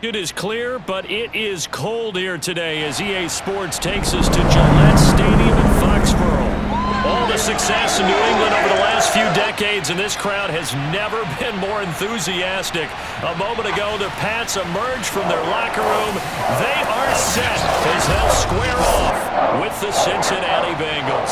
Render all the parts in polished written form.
It is clear, but it is cold here today as EA Sports takes us to Gillette Stadium in Foxborough. All the success in New England over the last few decades, and this crowd has never been more enthusiastic. A moment ago, the Pats emerged from their locker room. They are set as they'll square off with the Cincinnati Bengals.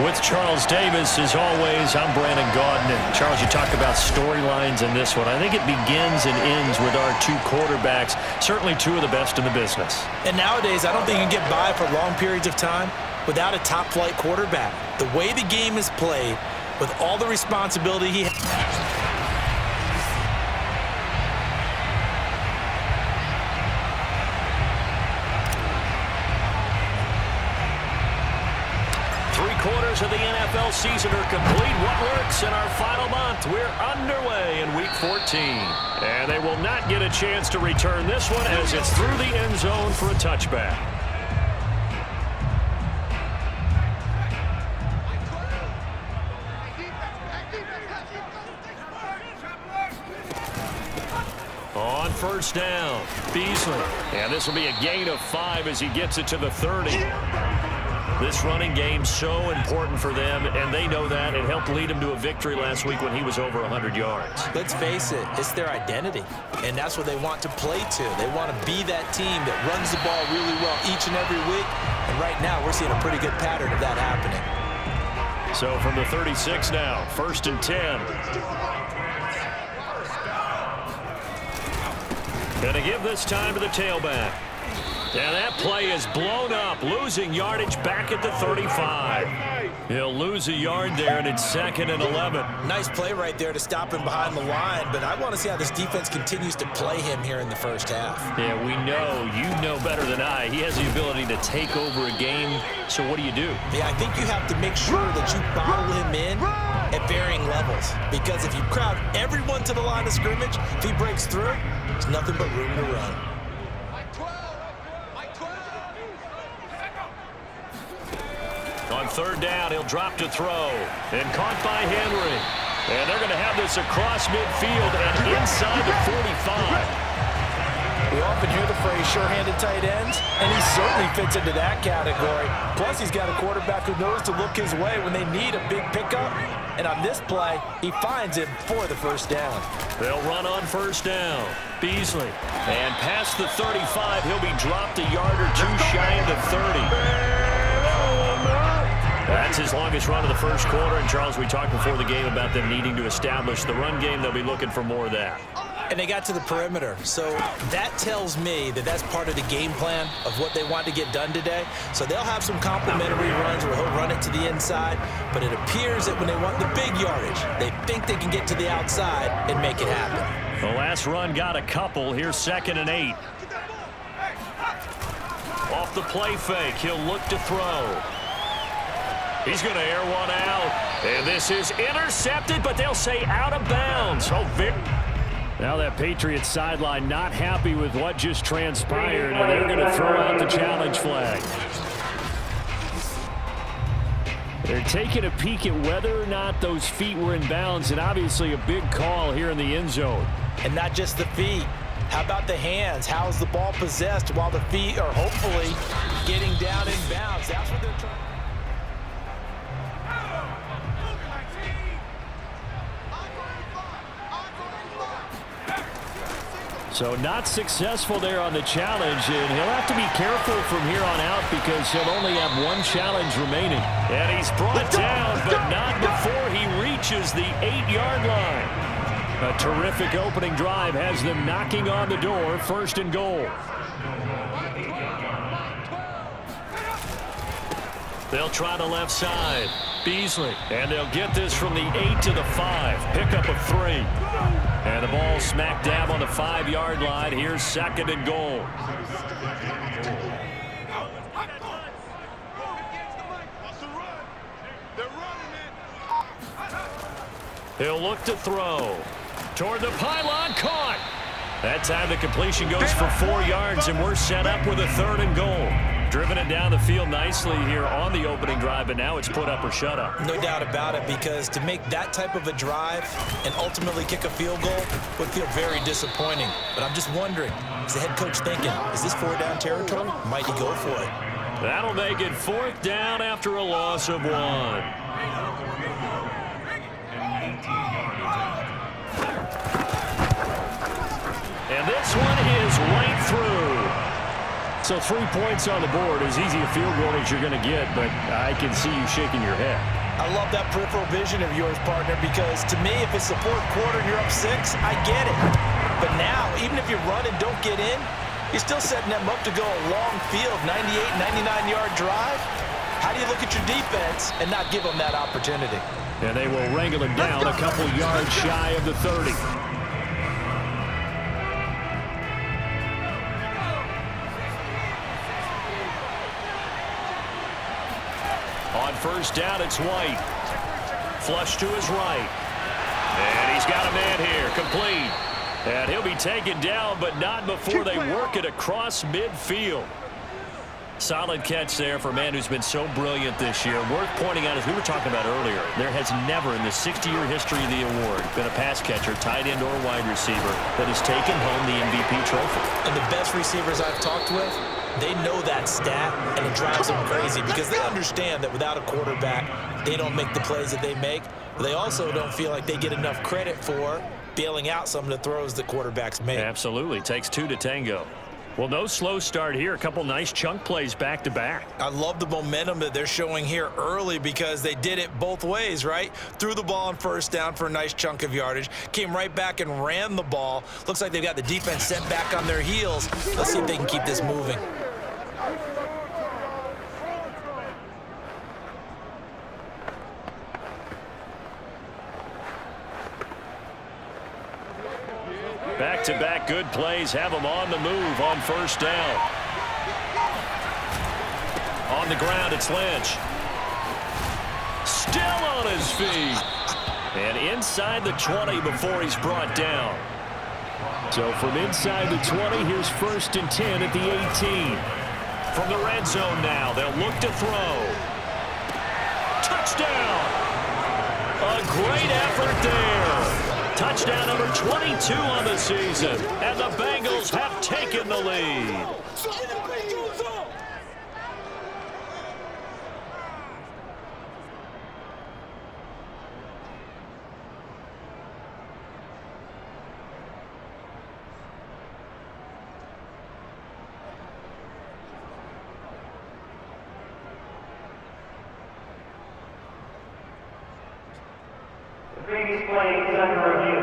With Charles Davis, as always, I'm Brandon Gaudin. And Charles, you talk about storylines in this one. I think it begins and ends with our two quarterbacks, certainly two of the best in the business. And nowadays, I don't think you can get by for long periods of time without a top-flight quarterback. The way the game is played, with all the responsibility he has. Quarters of the NFL season are complete. What works in our final month? We're underway in Week 14. And they will not get a chance to return this one as it's through the end zone for a touchback. On first down, Beasley. And this will be a gain of 5 as he gets it to the 30. This running game so important for them, and they know that. It helped lead him to a victory last week when he was over 100 yards. Let's face it, it's their identity, and that's what they want to play to. They want to be that team that runs the ball really well each and every week, and right now we're seeing a pretty good pattern of that happening. So from the 36 now, 1st and 10. Gonna give this time to the tailback. And that play is blown up, losing yardage back at the 35. He'll lose a yard there, and it's 2nd and 11. Nice play right there to stop him behind the line, but I want to see how this defense continues to play him here in the first half. Yeah, we know. You know better than I. He has the ability to take over a game, so what do you do? Yeah, I think you have to make sure that you bottle him in at varying levels, because if you crowd everyone to the line of scrimmage, if he breaks through, there's nothing but room to run. On 3rd down, he'll drop to throw. And caught by Henry. And they're going to have this across midfield and inside the 45. We often hear the phrase sure-handed tight ends, and he certainly fits into that category. Plus, he's got a quarterback who knows to look his way when they need a big pickup. And on this play, he finds him for the first down. They'll run on 1st down. Beasley. And past the 35, he'll be dropped a yard or two shy of the 30. That's his longest run of the first quarter. And, Charles, we talked before the game about them needing to establish the run game. They'll be looking for more of that. And they got to the perimeter. So that tells me that that's part of the game plan of what they want to get done today. So they'll have some complimentary runs where he'll run it to the inside. But it appears that when they want the big yardage, they think they can get to the outside and make it happen. The last run got a couple. Here's 2nd and 8. Off the play fake, he'll look to throw. He's going to air one out. And this is intercepted, but they'll say out of bounds. Oh, Vic. Now that Patriots sideline not happy with what just transpired, and they're going to throw out the challenge flag. They're taking a peek at whether or not those feet were in bounds, and obviously a big call here in the end zone. And not just the feet. How about the hands? How's the ball possessed while the feet are hopefully getting down in bounds? That's what they're trying. So not successful there on the challenge, and he'll have to be careful from here on out because he'll only have one challenge remaining. And he's brought down, but not before he reaches the 8-yard line. A terrific opening drive has them knocking on the door, 1st and goal. They'll try the left side. Beasley, and they'll get this from the 8 to the 5. Pickup of 3. And the ball smack dab on the 5-yard line. Here's 2nd and goal. He'll look to throw. Toward the pylon, caught. That time the completion goes for 4 yards, and we're set up with a 3rd and goal. Driven it down the field nicely here on the opening drive, but now it's put up or shut up. No doubt about it, because to make that type of a drive and ultimately kick a field goal would feel very disappointing. But I'm just wondering, is the head coach thinking, is this 4-down territory? Might he go for it? That'll make it 4th down after a loss of 1. And this one is right through. So 3 points on the board, as easy a field goal as you're going to get, but I can see you shaking your head. I love that peripheral vision of yours, partner, because to me, if it's the 4th quarter and you're up 6, I get it. But now, even if you run and don't get in, you're still setting them up to go a long field, 98, 99-yard drive. How do you look at your defense and not give them that opportunity? And they will wrangle him down a couple yards shy of the 30. On 1st down, it's White. Flush to his right. And he's got a man here, complete. And he'll be taken down, but not before they work it across midfield. Solid catch there for a man who's been so brilliant this year. Worth pointing out, as we were talking about earlier, there has never in the 60-year history of the award been a pass catcher, tight end, or wide receiver that has taken home the MVP trophy. And the best receivers I've talked with, they know that stat, and it drives them crazy because they understand that without a quarterback, they don't make the plays that they make. But they also don't feel like they get enough credit for bailing out some of the throws the quarterbacks make. Absolutely. Takes 2 to tango. Well, no slow start here. A couple nice chunk plays back-to-back. I love the momentum that they're showing here early because they did it both ways, right? Threw the ball on 1st down for a nice chunk of yardage, came right back and ran the ball. Looks like they've got the defense set back on their heels. Let's see if they can keep this moving. Back-to-back good plays have them on the move on 1st down. On the ground, it's Lynch. Still on his feet. And inside the 20 before he's brought down. So from inside the 20, here's 1st and 10 at the 18. From the red zone now, they'll look to throw. Touchdown! A great effort there. Touchdown number 22 on the season, and the Bengals have taken the lead. Previous play is under review.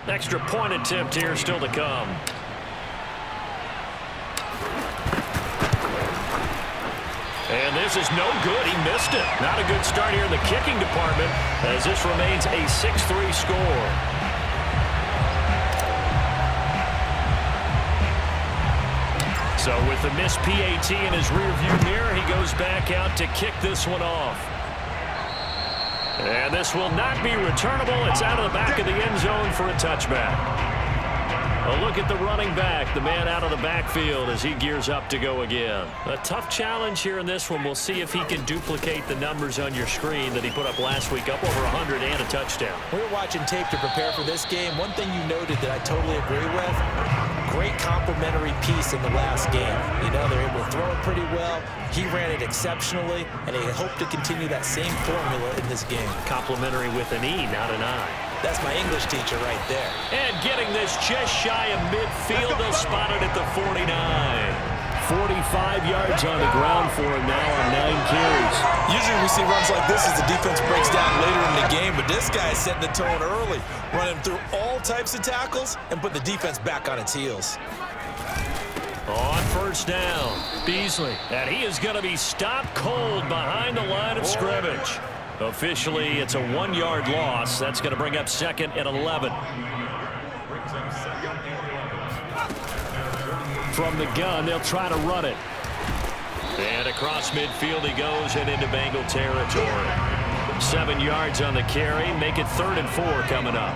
Extra point attempt here still to come. And this is no good. He missed it. Not a good start here in the kicking department as this remains a 6-3 score. So with the missed PAT in his rearview mirror, he goes back out to kick this one off. And this will not be returnable. It's out of the back of the end zone for a touchback. A look at the running back, the man out of the backfield as he gears up to go again. A tough challenge here in this one. We'll see if he can duplicate the numbers on your screen that he put up last week, up over 100 and a touchdown. We were watching tape to prepare for this game. One thing you noted that I totally agree with, great complimentary piece in the last game. You know, they're able to throw it pretty well. He ran it exceptionally, and they hope to continue that same formula in this game. Complimentary with an E, not an I. That's my English teacher right there. And getting this just shy of midfield, they'll spot it at the 49. 45 yards on the ground for him now on 9 carries. Usually we see runs like this as the defense breaks down later in the game, but this guy is setting the tone early, running through all types of tackles and put the defense back on its heels. On 1st down, Beasley. And he is going to be stopped cold behind the line of scrimmage. Officially, it's a 1-yard loss. That's going to bring up 2nd and 11. From the gun, they'll try to run it. And across midfield he goes and into Bengal territory. 7 yards on the carry. Make it 3rd and 4 coming up.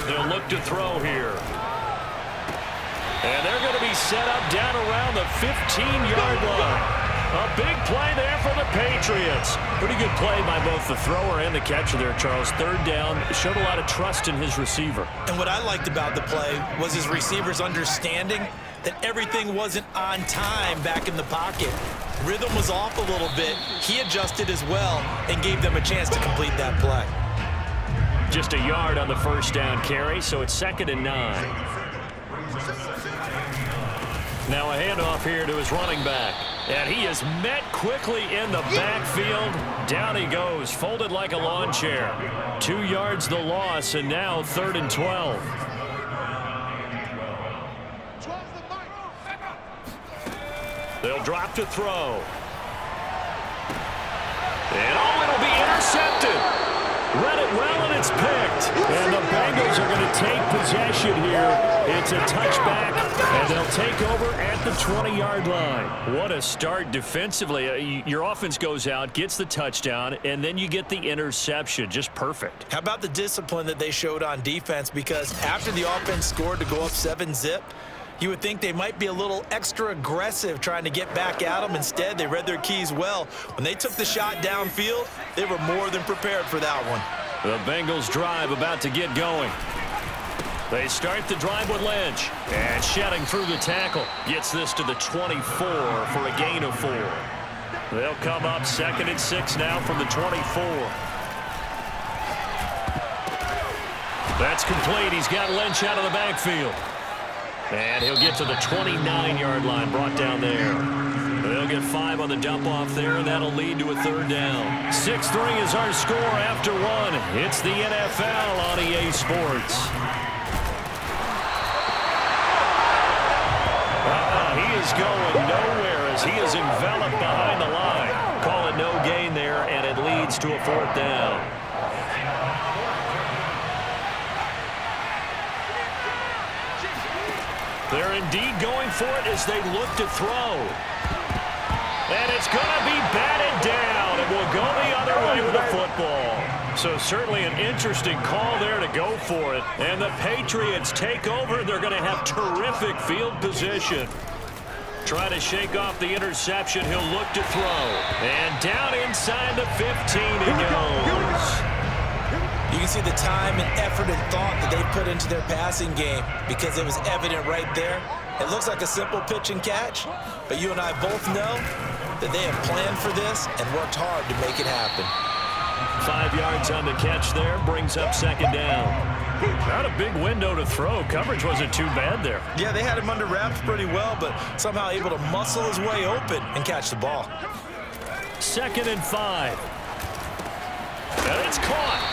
They'll look to throw here. And they're going to be set up down around the 15-yard line. A big play there for the Patriots. Pretty good play by both the thrower and the catcher there, Charles. 3rd down. Showed a lot of trust in his receiver. And what I liked about the play was his receiver's understanding that everything wasn't on time back in the pocket. Rhythm was off a little bit. He adjusted as well and gave them a chance to complete that play. Just a yard on the 1st down carry, so it's 2nd and 9. Now a handoff here to his running back. And he is met quickly in the backfield. Down he goes, folded like a lawn chair. 2 yards the loss, and now 3rd and 12. They'll drop to throw. And it'll be intercepted. Read it well, and it's picked. And the Bengals are going to take possession here. It's a touchback, and they'll take over at the 20-yard line. What a start defensively. Your offense goes out, gets the touchdown, and then you get the interception. Just perfect. How about the discipline that they showed on defense? Because after the offense scored to go up 7-zip, you would think they might be a little extra aggressive trying to get back at them. Instead, they read their keys well. When they took the shot downfield, they were more than prepared for that one. The Bengals drive about to get going. They start the drive with Lynch. And shedding through the tackle. Gets this to the 24 for a gain of 4. They'll come up 2nd and 6 now from the 24. That's complete. He's got Lynch out of the backfield. And he'll get to the 29-yard line, brought down there. They'll get 5 on the dump-off there, and that'll lead to a 3rd down. 6-3 is our score after 1. It's the NFL on EA Sports. He is going nowhere as he is enveloped behind the line. Call it no gain there, and it leads to a 4th down. They're indeed going for it as they look to throw. And it's going to be batted down. It will go the other way with the football. So certainly an interesting call there to go for it. And the Patriots take over. They're going to have terrific field position. Try to shake off the interception. He'll look to throw. And down inside the 15 he goes. You can see the time and effort and thought that they put into their passing game because it was evident right there. It looks like a simple pitch and catch, but you and I both know that they have planned for this and worked hard to make it happen. 5 yards on the catch there, brings up 2nd down. Not a big window to throw. Coverage wasn't too bad there. Yeah, they had him under wraps pretty well, but somehow able to muscle his way open and catch the ball. 2nd and 5. And it's caught.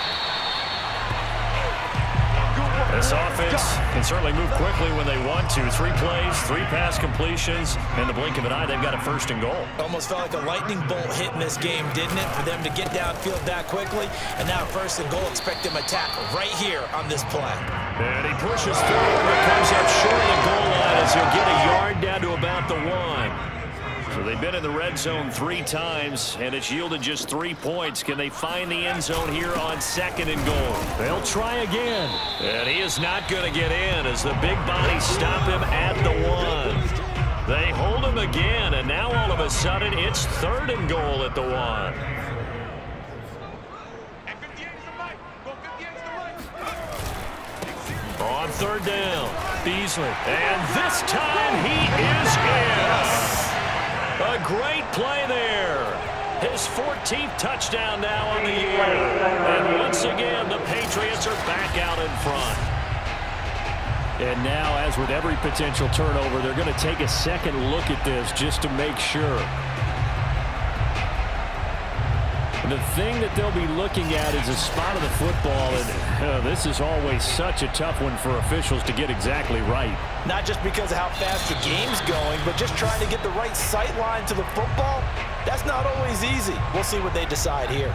This offense can certainly move quickly when they want to. 3 plays, 3 pass completions. In the blink of an eye, they've got a 1st and goal. Almost felt like a lightning bolt hit in this game, didn't it? For them to get downfield that quickly. And now 1st and goal, expect them to tackle right here on this play. And he pushes forward and comes up short of the goal line as he'll get a yard down to about the 1. So they've been in the red zone 3 times, and it's yielded just 3 points. Can they find the end zone here on 2nd and goal? They'll try again. And he is not going to get in as the big bodies stop him at the 1. They hold him again, and now all of a sudden it's 3rd and goal at the 1. On 3rd down, Beasley. And this time he is in. A great play there. His 14th touchdown now on the year. And once again, the Patriots are back out in front. And now, as with every potential turnover, they're going to take a second look at this just to make sure. The thing that they'll be looking at is a spot of the football, and this is always such a tough one for officials to get exactly right. Not just because of how fast the game's going, but just trying to get the right sight line to the football. That's not always easy. We'll see what they decide here.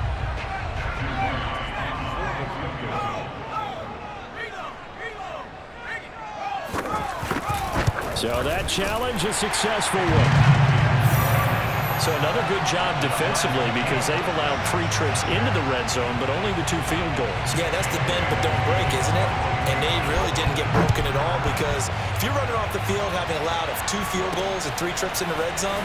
So that challenge, a successful one. So another good job defensively because they've allowed 3 trips into the red zone, but only the 2 field goals. Yeah, that's the bend but don't break, isn't it? And they really didn't get broken at all because if you're running off the field having allowed 2 field goals and 3 trips in the red zone,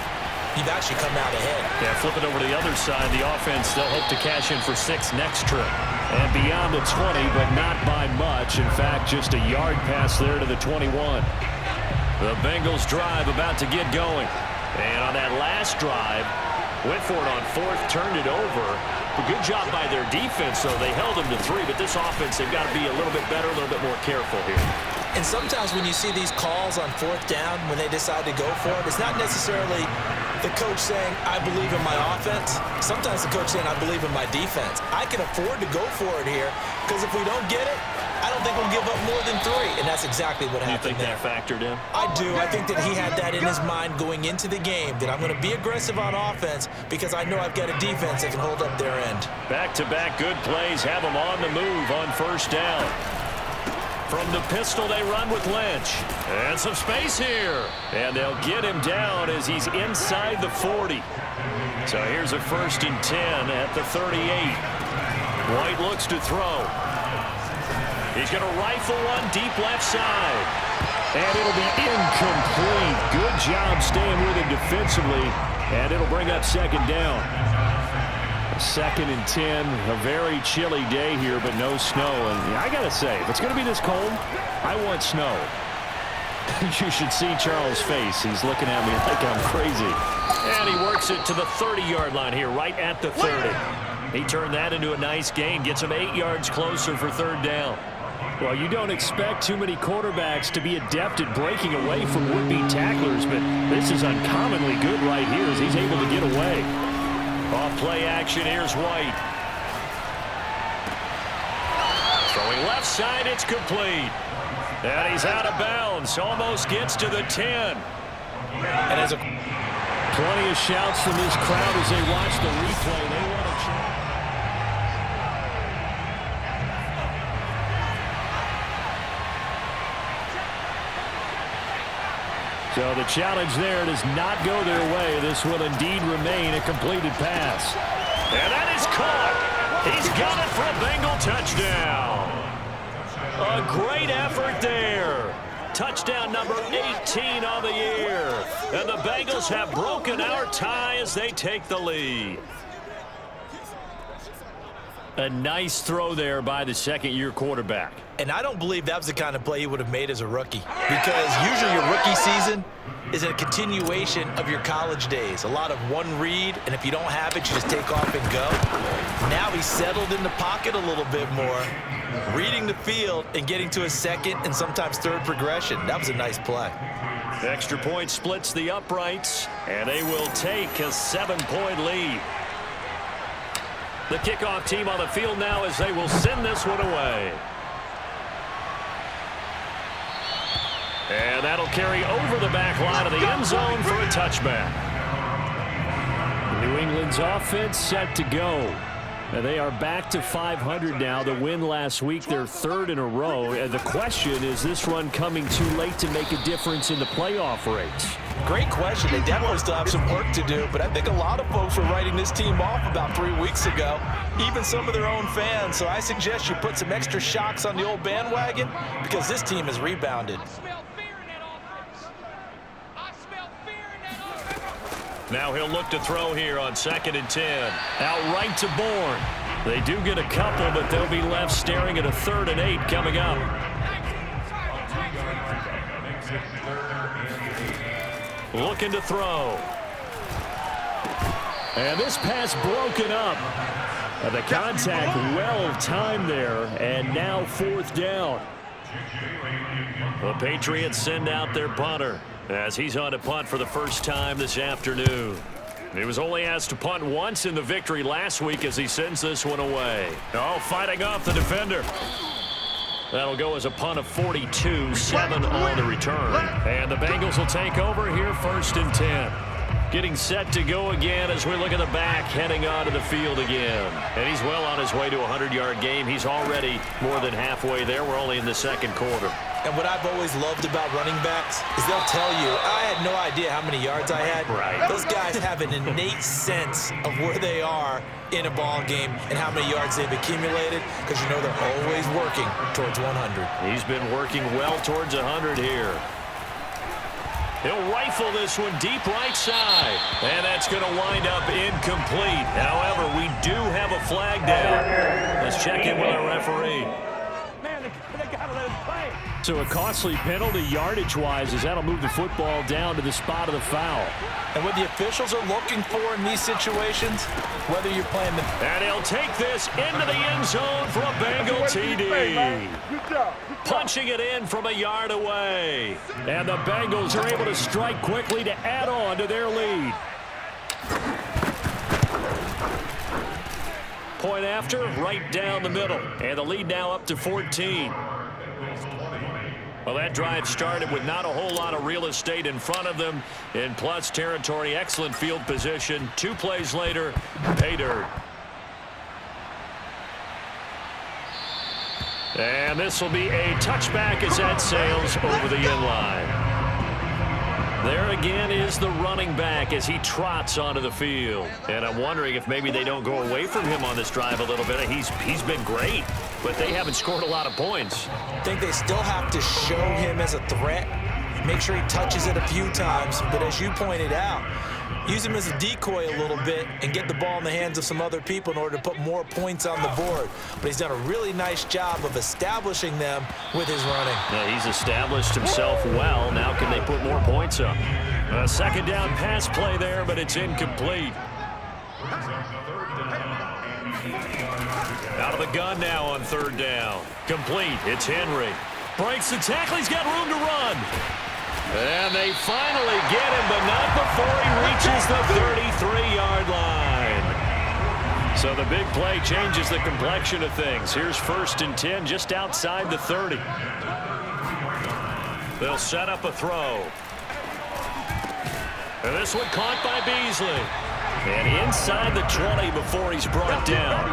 you've actually come out ahead. Yeah, flip it over to the other side. The offense, they'll hope to cash in for 6 next trip. And beyond the 20, but not by much. In fact, just a yard pass there to the 21. The Bengals drive about to get going. And on that last drive, went for it on 4th, turned it over. A good job by their defense, though. They held them to 3, but this offense, they've got to be a little bit better, a little bit more careful here. And sometimes when you see these calls on 4th down, when they decide to go for it, it's not necessarily the coach saying, I believe in my offense. Sometimes the coach saying, I believe in my defense. I can afford to go for it here because if we don't get it, I don't think we'll give up more than 3. And that's exactly what happened there. You think that factored in? I do. I think that he had that in his mind going into the game, that I'm going to be aggressive on offense because I know I've got a defense that can hold up their end. Back-to-back good plays have them on the move on 1st down. From the pistol, they run with Lynch. And some space here. And they'll get him down as he's inside the 40. So here's a 1st and 10 at the 38. White looks to throw. He's going to rifle one deep left side. And it'll be incomplete. Good job staying with him defensively. And it'll bring up 2nd down. 2nd and 10, a very chilly day here, but no snow. And I got to say, if it's going to be this cold, I want snow. You should see Charles' face. He's looking at me like I'm crazy. And he works it to the 30-yard line here, right at the 30. He turned that into a nice gain, gets him 8 yards closer for 3rd down. Well, you don't expect too many quarterbacks to be adept at breaking away from would-be tacklers, but this is uncommonly good right here as he's able to get away. Off play action, here's White. Throwing left side, it's complete. And he's out of bounds, almost gets to the 10. And as plenty of shouts from this crowd as they watch the replay. They want to cheer. So the challenge there does not go their way. This will indeed remain a completed pass. And that is caught. He's got it for a Bengal touchdown. A great effort there. Touchdown number 18 on the year. And the Bengals have broken our tie as they take the lead. A nice throw there by the 2nd-year quarterback. And I don't believe that was the kind of play he would have made as a rookie. Because usually your rookie season is a continuation of your college days. A lot of one read, and if you don't have it, you just take off and go. Now he's settled in the pocket a little bit more, reading the field and getting to a 2nd and sometimes 3rd progression. That was a nice play. Extra point splits the uprights, and they will take a 7-point lead. The kickoff team on the field now as they will send this one away. And that'll carry over the back line of the end zone for a touchback. New England's offense set to go. And they are back to 500 now. The win last week, their 3rd in a row. And the question, is this run coming too late to make a difference in the playoff race? Great question. They definitely still have some work to do, but I think a lot of folks were writing this team off about 3 weeks ago, even some of their own fans. So I suggest you put some extra shocks on the old bandwagon because this team has rebounded. Now he'll look to throw here on 2nd and 10. Out right to Bourne. They do get a couple, but they'll be left staring at a 3rd and 8 coming up. Looking to throw. And this pass broken up. The contact well timed there, and now 4th down. The Patriots send out their punter as he's on to punt for the first time this afternoon. He was only asked to punt once in the victory last week as he sends this one away. Oh, fighting off the defender. That'll go as a punt of 42, 7 on the return. And the Bengals will take over here 1st and 10. Getting set to go again as we look at the back, heading onto the field again. And he's well on his way to a 100-yard game. He's already more than halfway there. We're only in the second quarter. And what I've always loved about running backs is they'll tell you, I had no idea how many yards I had. Right. Those guys have an innate sense of where they are in a ball game and how many yards they've accumulated, because you know they're always working towards 100. He's been working well towards 100 here. He'll rifle this one deep right side. And that's going to wind up incomplete. However, we do have a flag down. Let's check in with our referee. Man, they got to let us play. So a costly penalty yardage-wise as that'll move the football down to the spot of the foul. And what the officials are looking for in these situations, whether you're playing the... And he'll take this into the end zone for a Bengal TD. Good job. Punching it in from a yard away. And the Bengals are able to strike quickly to add on to their lead. Point after, right down the middle. And the lead now up to 14. Well, that drive started with not a whole lot of real estate in front of them. In plus territory, excellent field position. 2 plays later, pay dirt. And this will be a touchback as that sails over the end line. There again is the running back as he trots onto the field. And I'm wondering if maybe they don't go away from him on this drive a little bit. He's been great, but they haven't scored a lot of points. I think they still have to show him as a threat. Make sure he touches it a few times. But as you pointed out, use him as a decoy a little bit and get the ball in the hands of some other people in order to put more points on the board. But he's done a really nice job of establishing them with his running. Yeah, he's established himself well. Now can they put more points up? A second down pass play there, but it's incomplete. Out of the gun now on third down. Complete. It's Henry. Breaks the tackle. He's got room to run. And they finally get him, but not before he reaches the 33-yard line. So the big play changes the complexion of things. Here's 1st and 10 just outside the 30. They'll set up a throw. And this one caught by Beasley. And inside the 20 before he's brought down.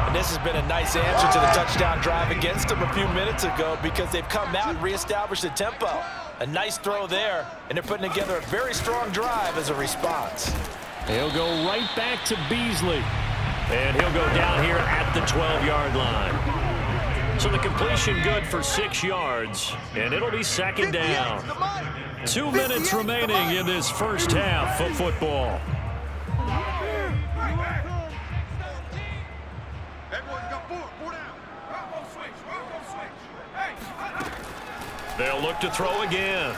And this has been a nice answer to the touchdown drive against them a few minutes ago, because they've come out and reestablished the tempo. A nice throw there, and they're putting together a very strong drive as a response. He'll go right back to Beasley. And he'll go down here at the 12-yard line. So the completion good for 6 yards, and it'll be second down. 2 minutes remaining in this first half of football. They'll look to throw again.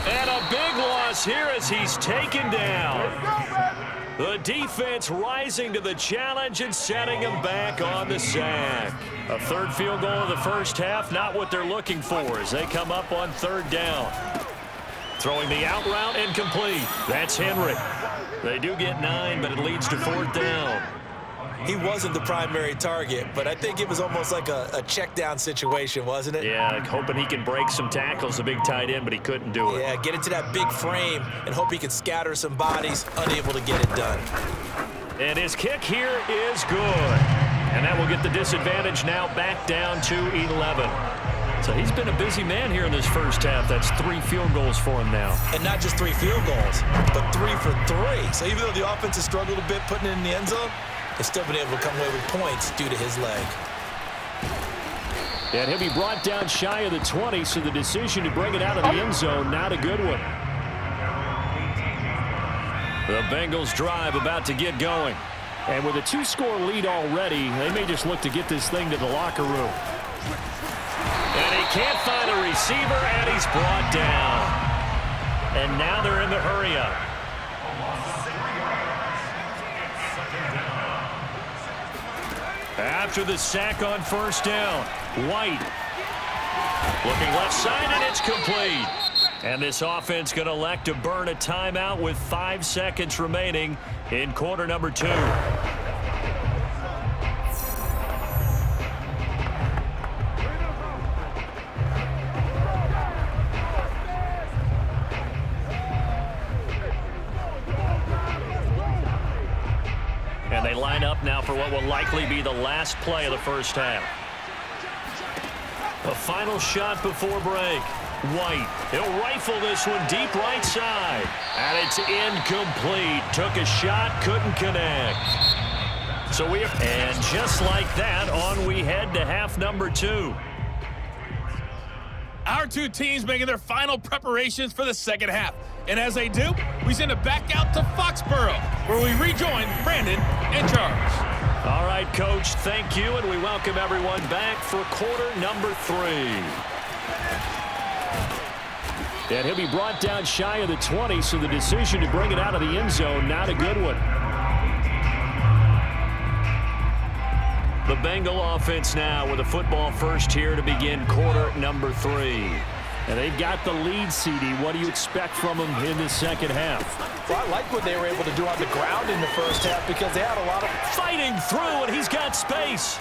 And a big loss here as he's taken down. The defense rising to the challenge and setting him back on the sack. A third field goal of the first half, not what they're looking for as they come up on third down. Throwing the out route incomplete. That's Henry. They do get 9, but it leads to 4th down. He wasn't the primary target, but I think it was almost like a check down situation, wasn't it? Yeah, hoping he can break some tackles, the big tight end, but he couldn't do it. Yeah, get into that big frame and hope he can scatter some bodies, unable to get it done. And his kick here is good. And that will get the disadvantage now back down to 11. So he's been a busy man here in this first half. That's 3 field goals for him now. And not just 3 field goals, but 3 for 3. So even though the offense has struggled a bit putting it in the end zone, they've still been able to come away with points due to his leg. And he'll be brought down shy of the 20, so the decision to bring it out of the end zone, not a good one. The Bengals drive about to get going. And with a 2-score lead already, they may just look to get this thing to the locker room. And he can't find a receiver, and he's brought down. And now they're in the hurry-up. After the sack on first down, White looking left side, and it's complete. And this offense going to elect to burn a timeout with 5 seconds remaining in quarter number 2. And they line up now for what will likely be the last play of the first half. A final shot before break. White, he'll rifle this one deep right side. And it's incomplete. Took a shot, couldn't connect. And just like that, on we head to half number 2. Our two teams making their final preparations for the second half. And as they do, we send it back out to Foxborough, where we rejoin Brandon and Charles. All right, Coach, thank you, and we welcome everyone back for quarter number 3. And he'll be brought down shy of the 20, so the decision to bring it out of the end zone, not a good one. The Bengal offense now with a football first here to begin quarter number 3. And they've got the lead, CD. What do you expect from them in the second half? Well, I like what they were able to do on the ground in the first half because they had a lot of fighting through, and he's got space.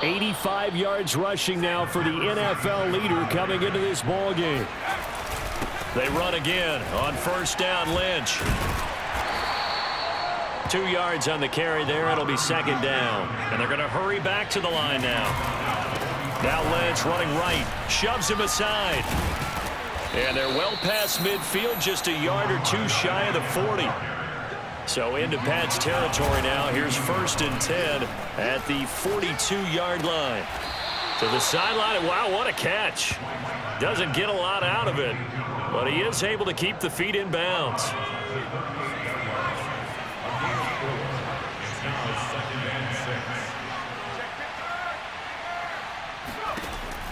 85 yards rushing now for the NFL leader coming into this ball game. They run again on first down. Lynch. 2 yards on the carry there. It'll be second down. And they're going to hurry back to the line now. Now Lynch running right. Shoves him aside. And they're well past midfield, just a yard or two shy of the 40. So into Pat's territory now. Here's 1st and 10 at the 42-yard line. To the sideline. Wow, what a catch. Doesn't get a lot out of it, but he is able to keep the feet in bounds.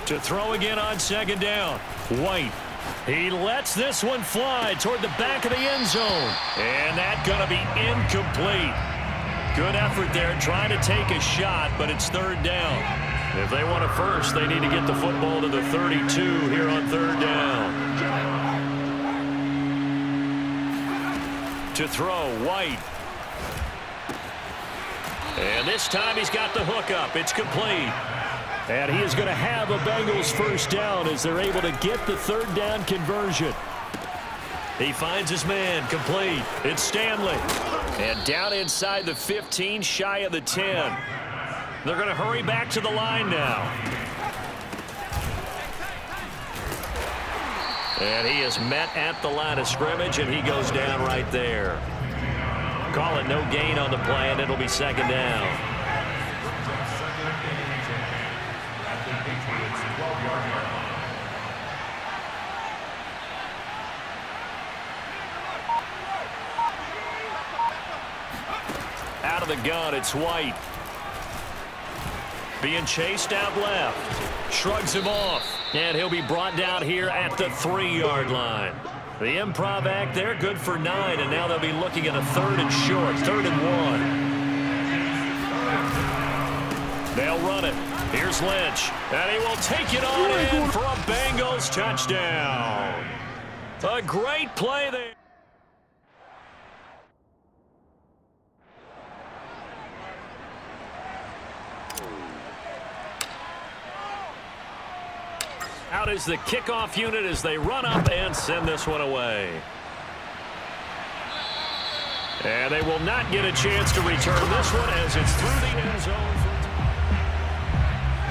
To throw again on second down. White. He lets this one fly toward the back of the end zone. And that's going to be incomplete. Good effort there trying to take a shot, but it's third down. If they want a first, they need to get the football to the 32 here on third down. To throw, White. And this time he's got the hook up. It's complete. And he is going to have a Bengals first down as they're able to get the third down conversion. He finds his man, complete. It's Stanley. And down inside the 15, shy of the 10. They're going to hurry back to the line now. And he is met at the line of scrimmage, and he goes down right there. Call it no gain on the play, and it'll be second down. Out of the gun, it's White. Being chased out left. Shrugs him off. And he'll be brought down here at the 3-yard line. The improv act there, good for 9. And now they'll be looking at a 3rd and short, 3rd and 1. They'll run it. Here's Lynch. And he will take it on in for a Bengals touchdown. A great play there. Out is the kickoff unit as they run up and send this one away. And they will not get a chance to return this one as it's through the end zone.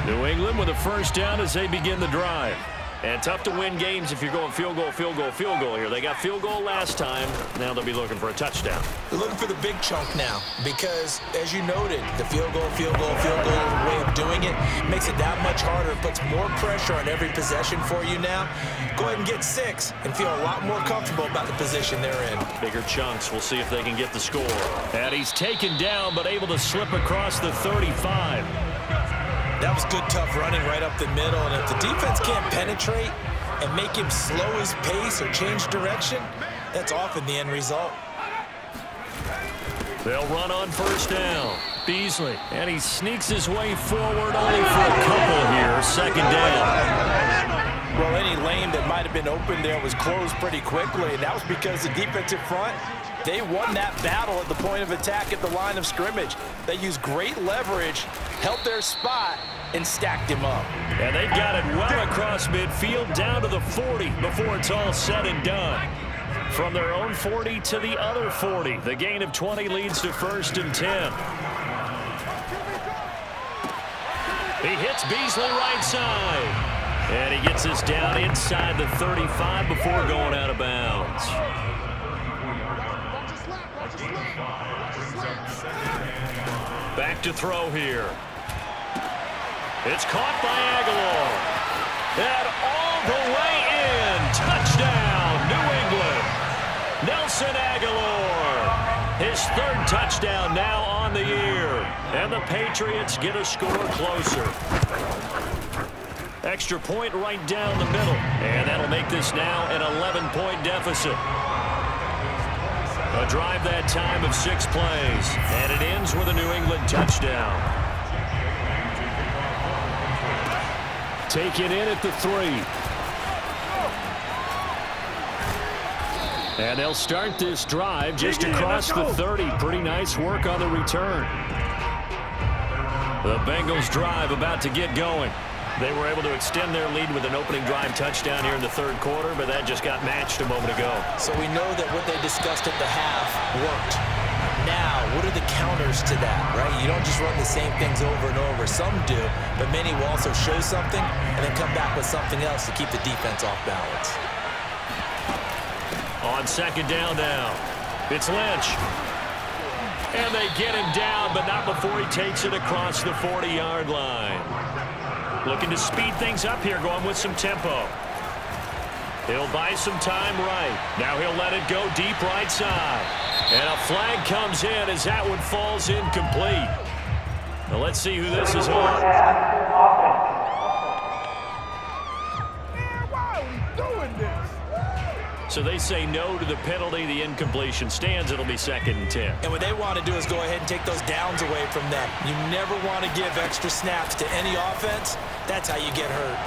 New England with a first down as they begin the drive. And tough to win games if you're going field goal, field goal, field goal here. They got field goal last time. Now they'll be looking for a touchdown. They're looking for the big chunk now because, as you noted, the field goal way of doing it makes it that much harder. It puts more pressure on every possession for you now. Go ahead and get 6 and feel a lot more comfortable about the position they're in. Bigger chunks. We'll see if they can get the score. And he's taken down but able to slip across the 35. That was good, tough running right up the middle. And if the defense can't penetrate and make him slow his pace or change direction, that's often the end result. They'll run on first down. Beasley. And he sneaks his way forward only for a couple here. Second down. Well, any lane that might have been open there was closed pretty quickly. And that was because the defensive front, they won that battle at the point of attack at the line of scrimmage. They used great leverage, held their spot, and stacked him up. And they've got it well across midfield down to the 40 before it's all said and done. From their own 40 to the other 40. The gain of 20 leads to 1st and 10. He hits Beasley right side. And he gets us down inside the 35 before going out of bounds. Back to throw here. It's caught by Aguilar. And all the way in. Touchdown, New England. Nelson Aguilar. His 3rd touchdown now on the year. And the Patriots get a score closer. Extra point right down the middle. And that'll make this now an 11-point deficit. A drive that time of 6 plays. And it ends with a New England touchdown. Take it in at the 3. And they'll start this drive just across the 30. Pretty nice work on the return. The Bengals drive about to get going. They were able to extend their lead with an opening drive touchdown here in the 3rd quarter, but that just got matched a moment ago. So we know that what they discussed at the half worked. Now, what are the counters to that, right? You don't just run the same things over and over. Some do, but many will also show something and then come back with something else to keep the defense off balance. On 2nd down now, it's Lynch. And they get him down, but not before he takes it across the 40-yard line. Looking to speed things up here, going with some tempo. He'll buy some time right. Now he'll let it go deep right side. And a flag comes in as that one falls incomplete. Now let's see who this is on. Why are we doing this? So they say no to the penalty. The incompletion stands. It'll be 2nd and 10. And what they want to do is go ahead and take those downs away from them. You never want to give extra snaps to any offense. That's how you get hurt.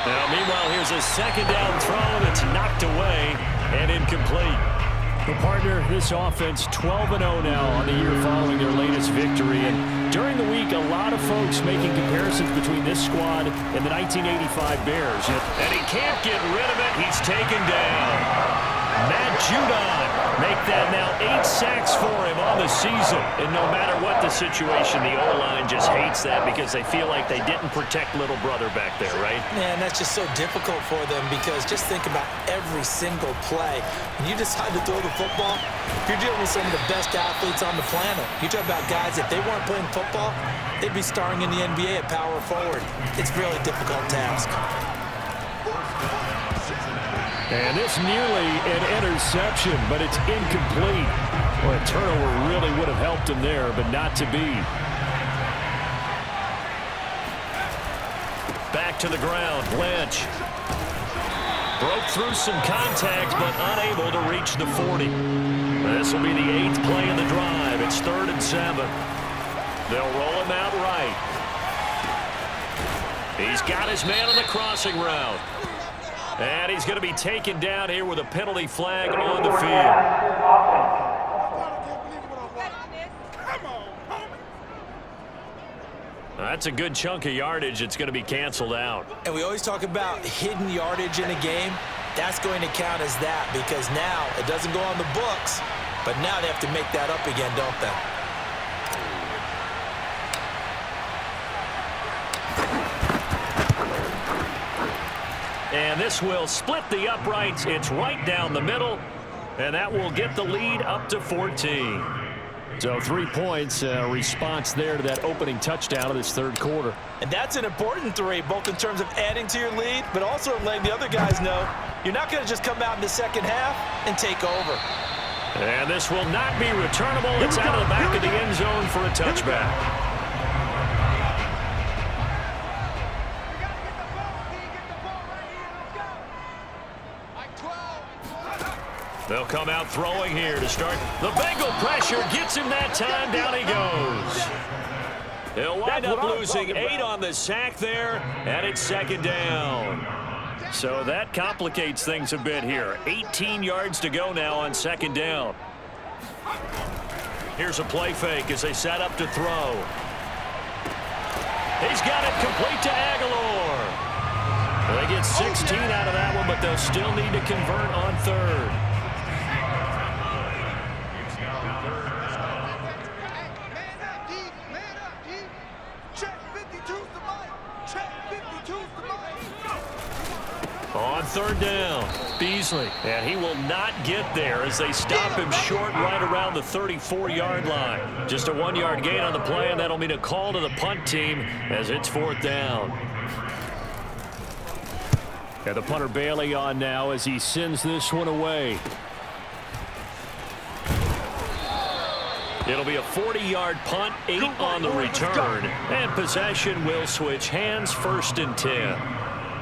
Now, meanwhile, here's a 2nd down throw that's knocked away and incomplete. The partner, this offense 12-0 now on the year following their latest victory. And during the week, a lot of folks making comparisons between this squad and the 1985 Bears. And he can't get rid of it. He's taken down. Matt Judon make that now 8 sacks for him on the season. And no matter what the situation, the O-line just hates that because they feel like they didn't protect little brother back there, right? Man, that's just so difficult for them because just think about every single play. When you decide to throw the football, you're dealing with some of the best athletes on the planet. You talk about guys, if they weren't playing football, they'd be starring in the NBA at power forward. It's a really difficult task. And this nearly an interception, but it's incomplete. Well, a turnover really would have helped him there, but not to be. Back to the ground, Lynch. Broke through some contact, but unable to reach the 40. This will be the 8th play of the drive. It's 3rd and 7. They'll roll him out right. He's got his man on the crossing route. And he's going to be taken down here with a penalty flag on the field. That's a good chunk of yardage. It's going to be canceled out. And we always talk about hidden yardage in a game. That's going to count as that because now it doesn't go on the books, but now they have to make that up again, don't they? And this will split the uprights. It's right down the middle, and that will get the lead up to 14. So 3 points, response there to that opening touchdown of this 3rd quarter. And that's an important 3, both in terms of adding to your lead, but also in letting the other guys know you're not going to just come out in the 2nd half and take over. And this will not be returnable. It's out of the back of the end zone for a touchback. They'll come out throwing here to start. The Bengal pressure gets him that time. Down he goes. They'll wind up losing 8 on the sack there, and it's 2nd down. So that complicates things a bit here. 18 yards to go now on 2nd down. Here's a play fake as they set up to throw. He's got it complete to Aguilar. Well, they get 16 out of that one, but they'll still need to convert on third. On third down, Beasley. And he will not get there as they stop him short right around the 34-yard line. Just a 1-yard gain on the play, and that'll mean a call to the punt team as it's fourth down. And the punter Bailey on now as he sends this one away. It'll be a 40-yard punt, 8 on the return. And possession will switch hands, first and 10.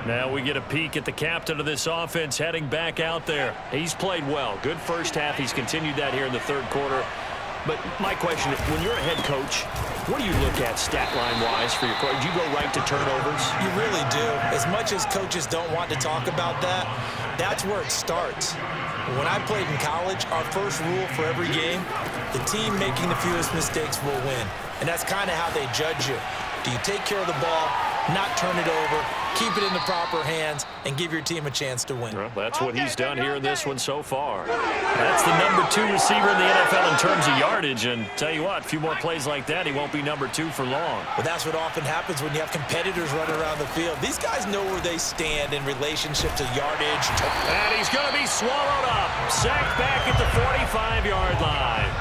Now we get a peek at the captain of this offense heading back out there. He's played well. Good first half. He's continued that here in the third quarter. But my question is, when you're a head coach, what do you look at stat line-wise for your coach? Do you go right to turnovers? You really do. As much as coaches don't want to talk about that, that's where it starts. When I played in college, our first rule for every game, the team making the fewest mistakes will win. And that's kind of how they judge you. Do you take care of the ball, not turn it over, keep it in the proper hands, and give your team a chance to win? Well, that's what he's done here in this one so far. That's the number 2 receiver in the NFL in terms of yardage, and tell you what, a few more plays like that, he won't be number 2 for long. Well, that's what often happens when you have competitors running around the field. These guys know where they stand in relationship to yardage. And he's going to be swallowed up. Sacked back at the 45-yard line.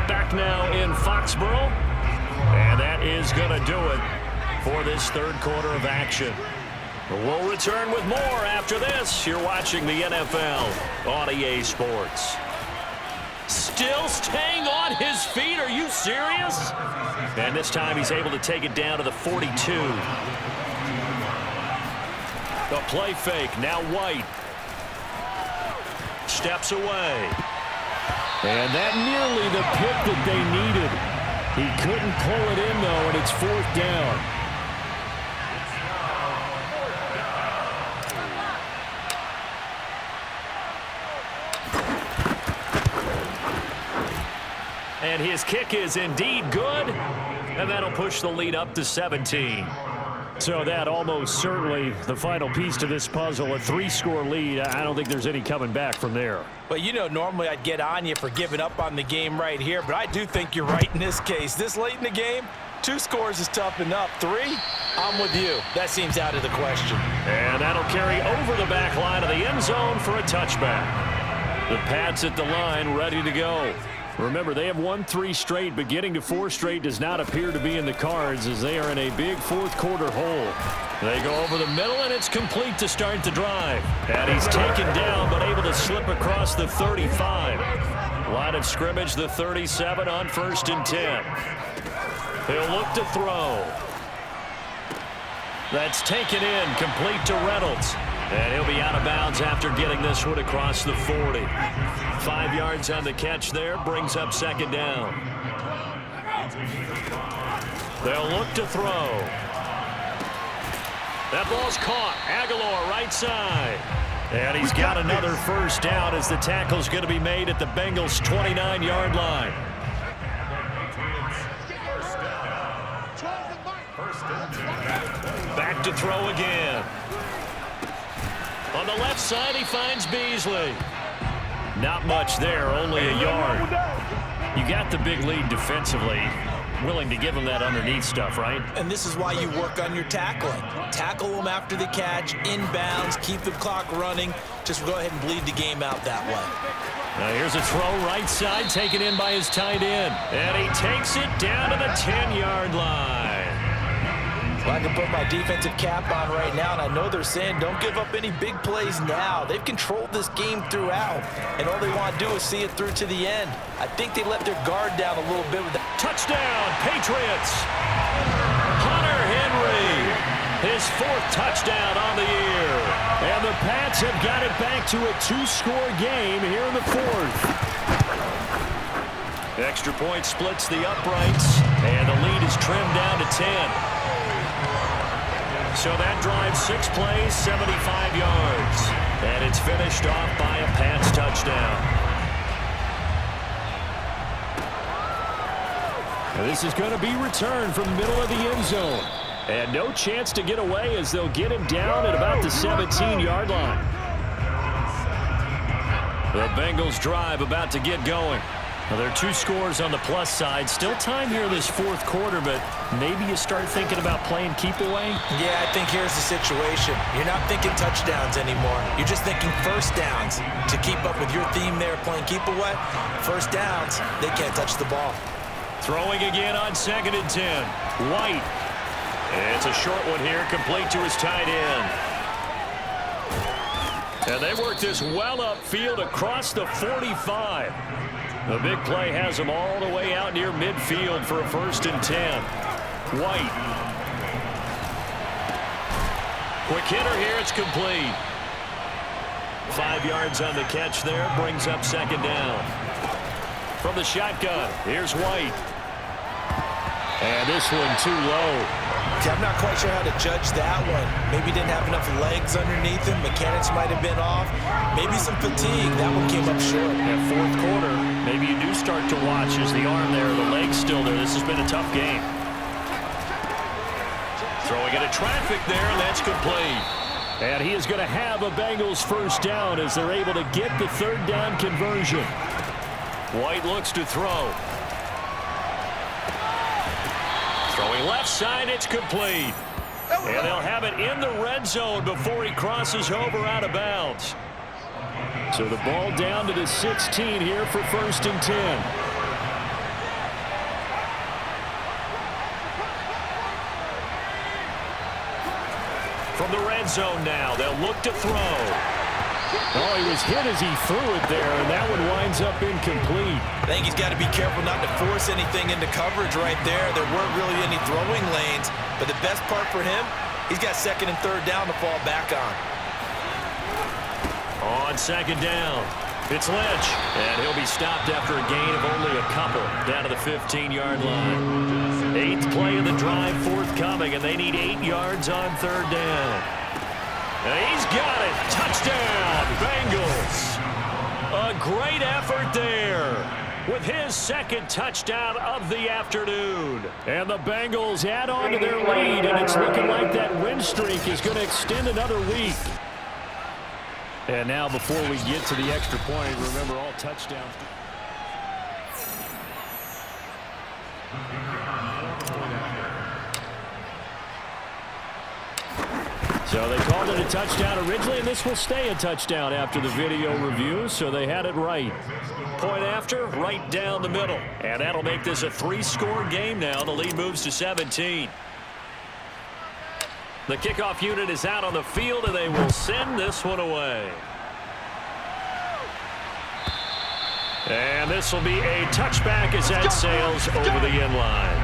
Back now in Foxborough, and that is going to do it for this third quarter of action. We'll return with more after this. You're watching the NFL on EA Sports. Still staying on his feet. Are you serious? And this time he's able to take it down to the 42. The play fake. Now White steps away. And that nearly the pick that they needed. He couldn't pull it in, though, and it's fourth down. And his kick is indeed good, and that'll push the lead up to 17. So that almost certainly the final piece to this puzzle, a 3-score lead. I don't think there's any coming back from there. Well, you know, normally I'd get on you for giving up on the game right here, but I do think you're right in this case. This late in the game, 2 scores is tough enough. 3, I'm with you. That seems out of the question. And that'll carry over the back line of the end zone for a touchback. The Pats at the line ready to go. Remember, they have won 3 straight, but getting to 4 straight does not appear to be in the cards as they are in a big fourth quarter hole. They go over the middle, and it's complete to start the drive. And he's taken down, but able to slip across the 35. Line of scrimmage, the 37 on 1st and 10. He'll look to throw. That's taken in, complete to Reynolds. And he'll be out of bounds after getting this one across the 40. 5 yards on the catch there, brings up second down. They'll look to throw. That ball's caught. Aguilar right side. And he's got another first down as the tackle's going to be made at the Bengals' 29-yard line. Back to throw again. On the left side, he finds Beasley. Not much there, only a yard. You got the big lead defensively. Willing to give him that underneath stuff, right? And this is why you work on your tackling. Tackle them after the catch, inbounds, keep the clock running. Just go ahead and bleed the game out that way. Now here's a throw right side, taken in by his tight end. And he takes it down to the 10-yard line. Well, I can put my defensive cap on right now, and I know they're saying don't give up any big plays now. They've controlled this game throughout, and all they want to do is see it through to the end. I think they let their guard down a little bit with that. Touchdown, Patriots! Hunter Henry, his 4th touchdown on the year. And the Pats have got it back to a 2-score game here in the 4th. Extra point splits the uprights, and the lead is trimmed down to 10. So that drives 6 plays, 75 yards. And it's finished off by a Pats touchdown. And this is going to be returned from the middle of the end zone. And no chance to get away as they'll get him down at about the 17-yard line. The Bengals drive about to get going. Well, there are 2 scores on the plus side. Still time here in this fourth quarter, but maybe you start thinking about playing keep away? Yeah, I think here's the situation. You're not thinking touchdowns anymore. You're just thinking first downs. To keep up with your theme there, playing keep away, first downs, they can't touch the ball. Throwing again on 2nd and 10. White. It's a short one here, complete to his tight end. And they work this well upfield across the 45. The big play has them all the way out near midfield for a 1st and 10. White. Quick hitter here, it's complete. 5 yards on the catch there, brings up 2nd down. From the shotgun, here's White. And this one too low. I'm not quite sure how to judge that one. Maybe didn't have enough legs underneath him. Mechanics might have been off. Maybe some fatigue. That one came up short. At fourth quarter, maybe you do start to watch as the arm there, the leg's still there. This has been a tough game. Throwing into traffic there, and that's complete. And he is going to have a Bengals first down as they're able to get the 3rd down conversion. White looks to throw. Throwing left side, it's complete. And they'll have it in the red zone before he crosses over out of bounds. So the ball down to the 16 here for 1st and 10. From the red zone now, they'll look to throw. Oh, he was hit as he threw it there, and that one winds up incomplete. I think he's got to be careful not to force anything into coverage right there. There weren't really any throwing lanes, but the best part for him, he's got 2nd and 3rd down to fall back on. On 2nd down, it's Lynch, and he'll be stopped after a gain of only a couple down to the 15-yard line. 8th play of the drive forthcoming, and they need 8 yards on 3rd down. And he's got it. Touchdown, Bengals. A great effort there with his 2nd touchdown of the afternoon. And the Bengals add on to their lead, and it's looking like that win streak is going to extend another week. And now before we get to the extra point, remember all touchdowns. So they called it a touchdown originally, and this will stay a touchdown after the video review, so they had it right. Point after, right down the middle. And that'll make this a 3-score game now. The lead moves to 17. The kickoff unit is out on the field, and they will send this one away. And this will be a touchback as that sails over the end line.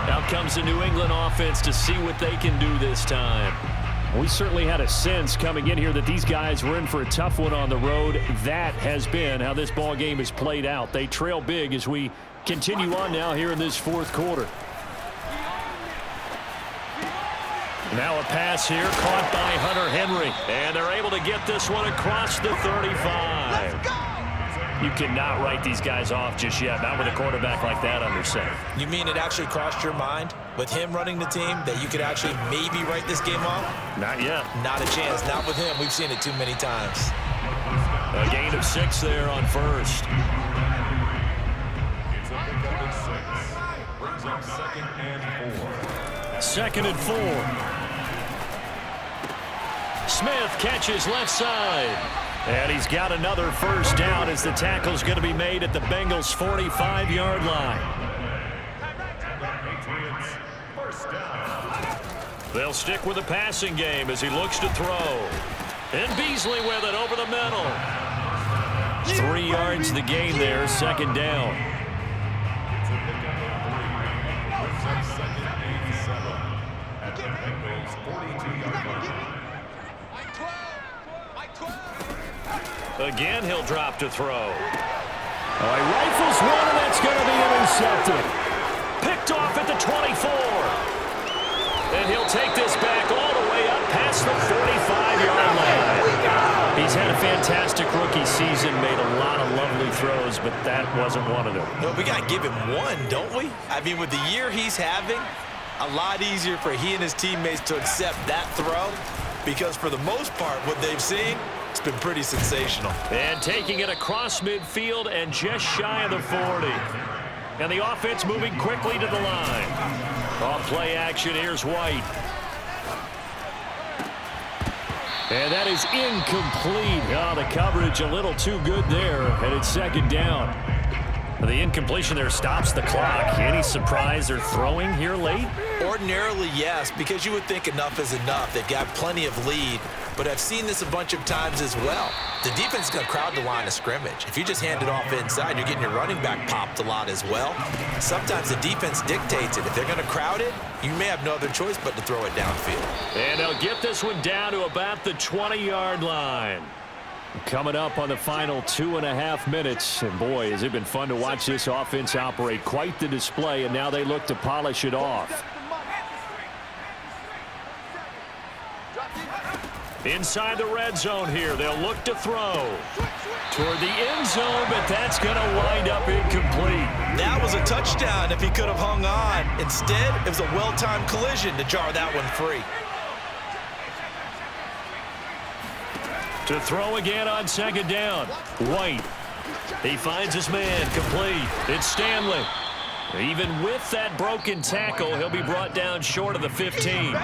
Out comes the New England offense to see what they can do this time. We certainly had a sense coming in here that these guys were in for a tough one on the road. That has been how this ball game has played out. They trail big as we continue on now here in this fourth quarter. Now a pass here caught by Hunter Henry. And they're able to get this one across the 35. You cannot write these guys off just yet, not with a quarterback like that under center. You mean it actually crossed your mind with him running the team that you could actually maybe write this game off? Not yet. Not a chance. Not with him. We've seen it too many times. A gain of 6 there on 1st. It's a pickup of 6. Brings up 2nd and 4. 2nd and 4. Smith catches left side. And he's got another first down as the tackle's going to be made at the Bengals' 45-yard line. They'll stick with the passing game as he looks to throw. And Beasley with it over the middle. 3 yards the gain there, 2nd down. It's a pickup of 3. Brings up 2nd and 7 at the Bengals' 42-yard line. Again, he'll drop to throw. Oh, he rifles one, and that's going to be intercepted. Picked off at the 24. And he'll take this back all the way up past the 45-yard line. He He's had a fantastic rookie season, made a lot of lovely throws, but that wasn't one of them. Well, we got to give him one, don't we? I mean, with the year he's having, a lot easier for he and his teammates to accept that throw because for the most part, what they've seen, it's been pretty sensational. And taking it across midfield and just shy of the 40. And the offense moving quickly to the line. Off play action, here's White. And that is incomplete. Oh, the coverage a little too good there, and it's second down. The incompletion there stops the clock. Any surprise they're throwing here late? Ordinarily, yes, because you would think enough is enough. They've got plenty of lead, but I've seen this a bunch of times as well. The defense is going to crowd the line of scrimmage. If you just hand it off inside, you're getting your running back popped a lot as well. Sometimes the defense dictates it. If they're going to crowd it, you may have no other choice but to throw it downfield. And they'll get this one down to about the 20-yard line. Coming up on the final 2.5 minutes. And boy, has it been fun to watch this offense operate. Quite the display, and now they look to polish it off. Inside the red zone here, they'll look to throw toward the end zone, but that's going to wind up incomplete. That was a touchdown if he could have hung on. Instead, it was a well-timed collision to jar that one free. To throw again on second down. White. He finds his man complete. It's Stanley. Even with that broken tackle, he'll be brought down short of the 15.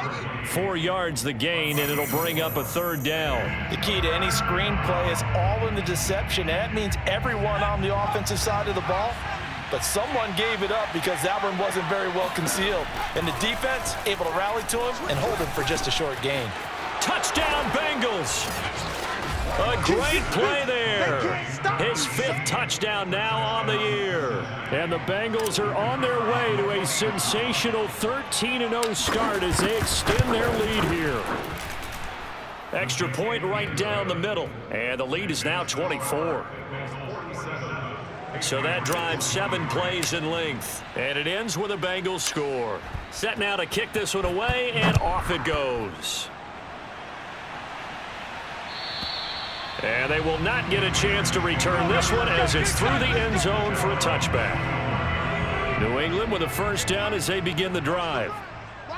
4 yards the gain, and it'll bring up a third down. The key to any screenplay is all in the deception. That means everyone on the offensive side of the ball. But someone gave it up because that one wasn't very well concealed. And the defense able to rally to him and hold him for just a short gain. Touchdown, Bengals. A great play there. His 5th touchdown now on the year. And the Bengals are on their way to a sensational 13-0 start as they extend their lead here. Extra point right down the middle. And the lead is now 24. So that drives 7 plays in length. And it ends with a Bengals score. Set now to kick this one away, and off it goes. And they will not get a chance to return this one as it's through the end zone for a touchback. New England with a first down as they begin the drive.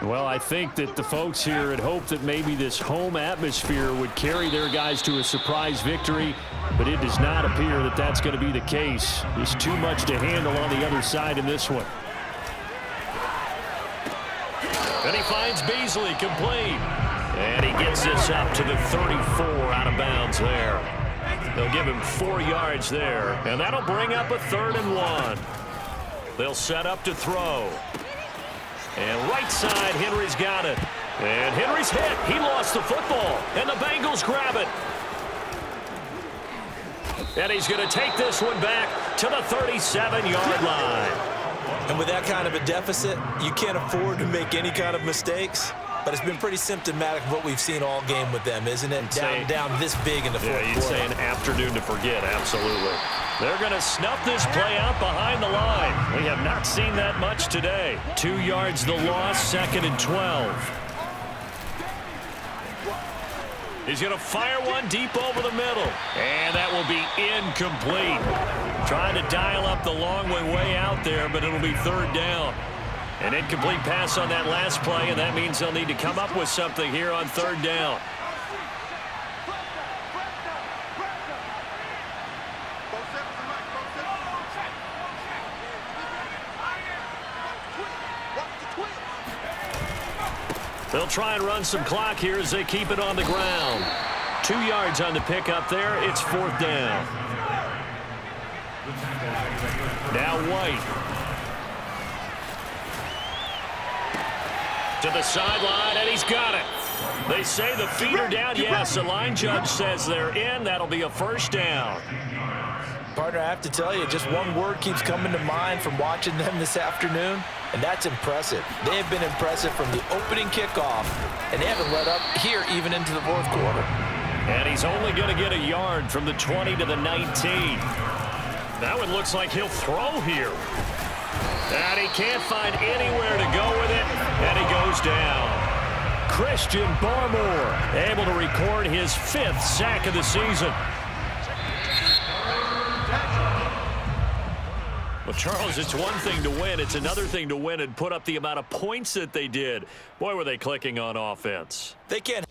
Well, I think that the folks here had hoped that maybe this home atmosphere would carry their guys to a surprise victory, but it does not appear that that's going to be the case. There's too much to handle on the other side in this one. And he finds Beasley complete. And he gets this up to the 34 out of bounds there. They'll give him 4 yards there. And that'll bring up a 3rd and 1. They'll set up to throw. And right side, Henry's got it. And Henry's hit. He lost the football. And the Bengals grab it. And he's going to take this one back to the 37-yard line. And with that kind of a deficit, you can't afford to make any kind of mistakes. But it's been pretty symptomatic of what we've seen all game with them, isn't it? Down this big in the fourth quarter. Yeah, you'd say an afternoon to forget, absolutely. They're going to snuff this play out behind the line. We have not seen that much today. 2 yards the loss, 2nd and 12. He's going to fire one deep over the middle. And that will be incomplete. Trying to dial up the long way out there, but it'll be 3rd down. An incomplete pass on that last play, and that means they'll need to come up with something here on 3rd down. They'll try and run some clock here as they keep it on the ground. 2 yards on the pickup there. It's 4th down. Now White. To the sideline, and he's got it. They say the feet are down. Yes, the line judge says they're in. That'll be a 1st down. Partner, I have to tell you, just one word keeps coming to mind from watching them this afternoon, and that's impressive. They have been impressive from the opening kickoff, and they haven't let up here even into the 4th quarter. And he's only going to get a yard from the 20 to the 19. That one looks like he'll throw here. And he can't find anywhere to go with it, and he goes down. Christian Barmore able to record his 5th sack of the season. Well, Charles, it's one thing to win. It's another thing to win and put up the amount of points that they did. Boy, were they clicking on offense. They can't